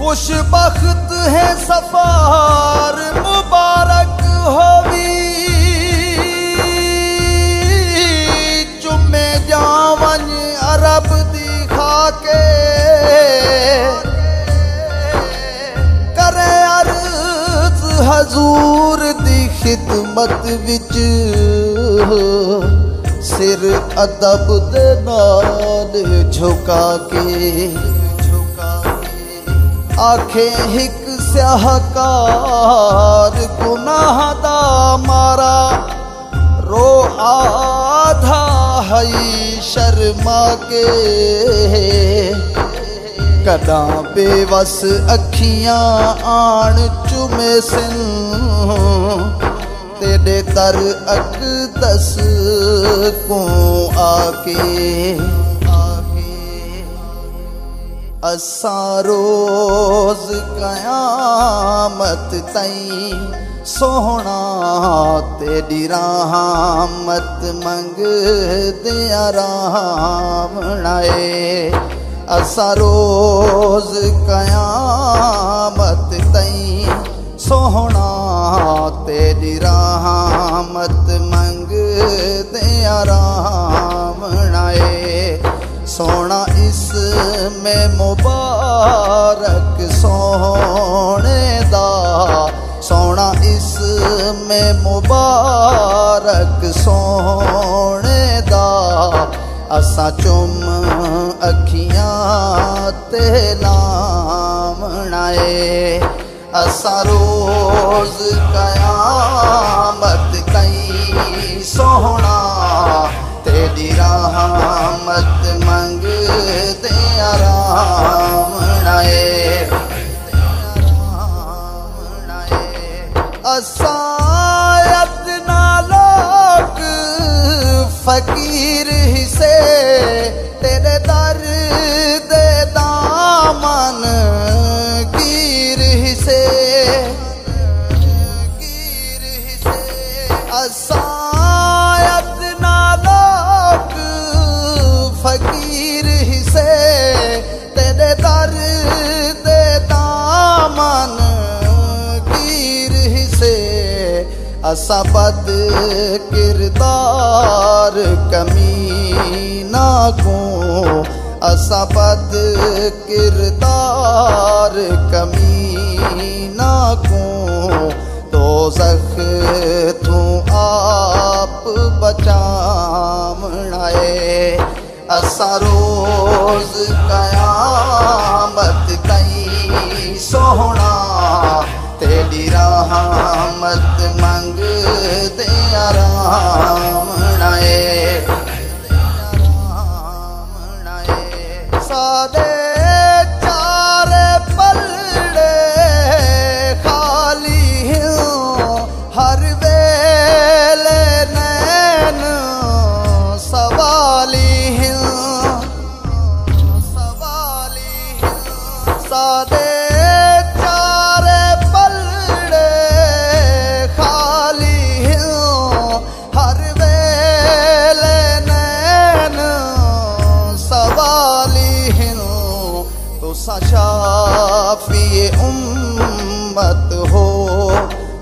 खुशबख्त है सफार मुबारक होवी चुमे जावन अरब दिखा के करे अर्ज हजूर दी खिदमत विच सिर अदब दे नाल झुका के आखे हिक स्याहकार गुनाह दा मारा रो आधा हई शर्मा के कदा बेवस अखियां आन चुमे सिन तेरे दर अकदस को आके असा रोज कयामत तई सोहना तेरी रहमत मंग दिया रावणाए असा रोज कयामत तई सोहना तेरी रहमत मंग दिया रावणाए सोना इसमें मुबारक सोने दा सोना इसमें मुबारक सोने दा असा चुम अखियां ते लावणाए असा रोज कयामत कई सोहना तेरी रहमत मंग दिया रावणाए असायत ना लोग फकीर ही से तेरे दर दे दामन गिर ही से असायत ना लोग फकीर ही से तेरे दर दे दामन गिर ही से असा बद किरदार कमीना को असा बद किरदार कमीना को तो सख तू आप बचावणाए असा रोज कयामत कई सोहना तेरी रहमत मंग दिया रावणाए सारे चार पलड़े खाली हर वेले नैन सवाली सारे चार पलड़े खाली हर वेले नैन सवाली तो शाफिए उम्मत हो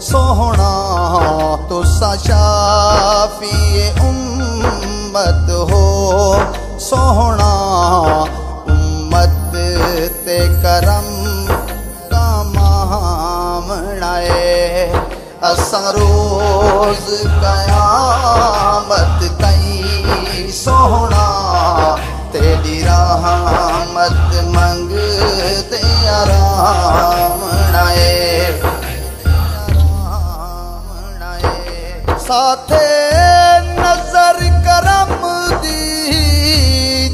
सोहना तो शाफिए उम्मत हो सोहना उम्मत ते करम का मामणाए असा रोज कयामत कई सोहना तेरी रहमत मंग दिया रावणाए साथे नजर करम दी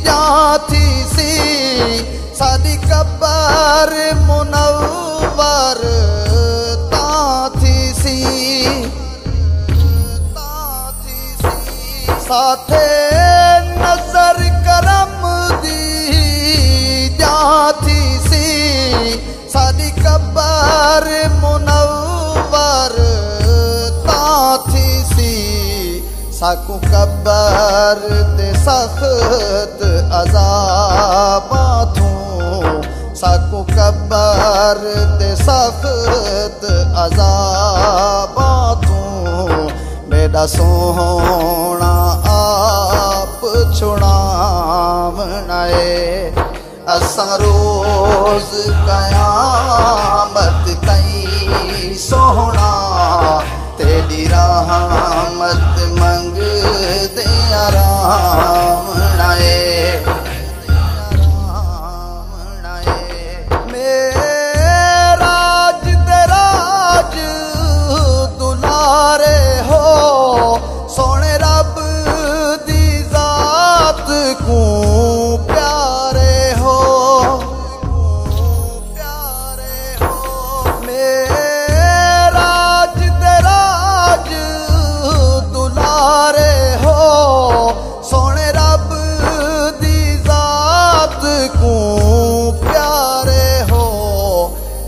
जाती सी सादी कब्र मुनव्वर ताथी सी साथे नजर करम दी जाती सी सादी कब्र मुनव्वर ताथी सी साकू कब्र ते सख्त अजाबा थू साकू कब्र दे सख्त अज़ाबा तू मेरा सोहना आप छुड़ावना है। असा रोज कयामत तई सोहना तेरी रहमत मंग दे आरामना है। मेराज तेराज दुलारे हो सोने रब दी जात को प्यारे हो मेराज तेराज दुलारे हो सोने रब दी जात को प्यारे हो।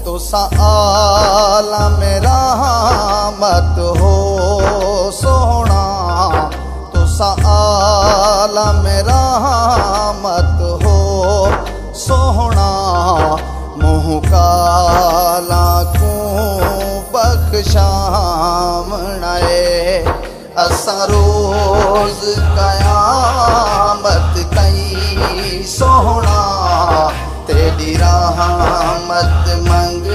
तो आलम रहमत हो सोना तो आलम रहमत हो सोना मुँह काला को बख्शावना है। असा रोज कयामत कई सोहना तेरी रहमत मंग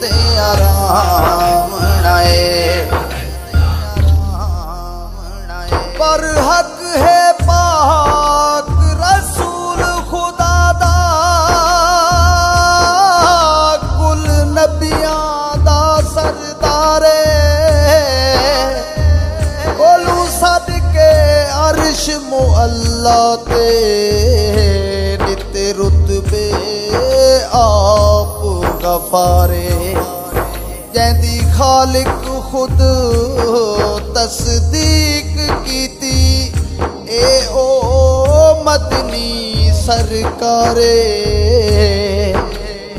दे आरामना है। पर हक है पाक रसूल खुदा दा कुल नबियां दा सरदारे बोलू सदके अर्श मुअल्ला ते नित रुतबे आप गफारे जैंदी खालिक खुद तस्दीक कीती ए ओ मदनी सरकारे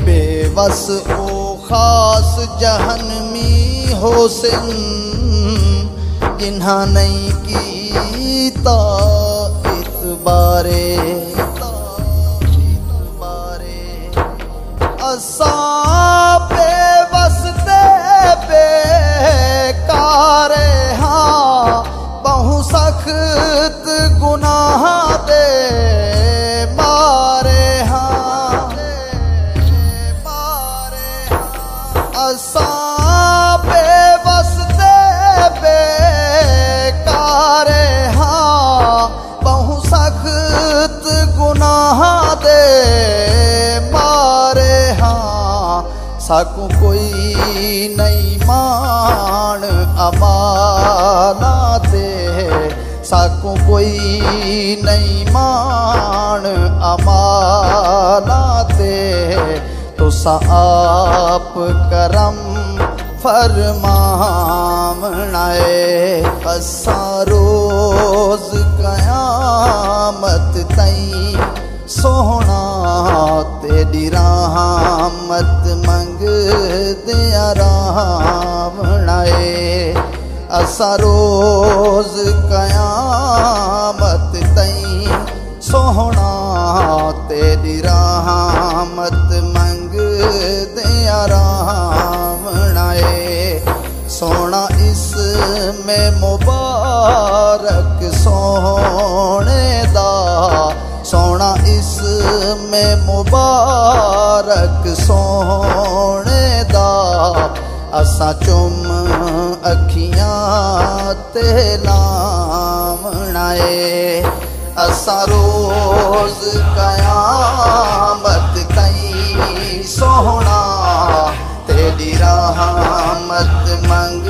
बेवस ओ खास जहनमी होसन जिन्हा नहीं कीता इतबारे असा बेवस दे बेकारे हाँ बहु सख्त गुनाह दे मारे हाँ असा बेवस दे बेकारे हाँ बहु सख्त गुनाह दे मारे हाँ। साकू कोई नहीं मान अमाना दे साकू कोई नहीं मान अमाना दे तो आप करम फरमावना है। असा रोज कयामत तई सोहना तेरी रहमत मंग दे आरामना है। असा रोज कयामत तई सोहना तेरी रहमत मंग दे आरामना है। सोना इसमें मुबारक सोने दा सोना इसमें मुबारक सोने दा असा चुम अखियां ते लावना है। असा रोज कयामत तई सोहना तेरी रहमत मंग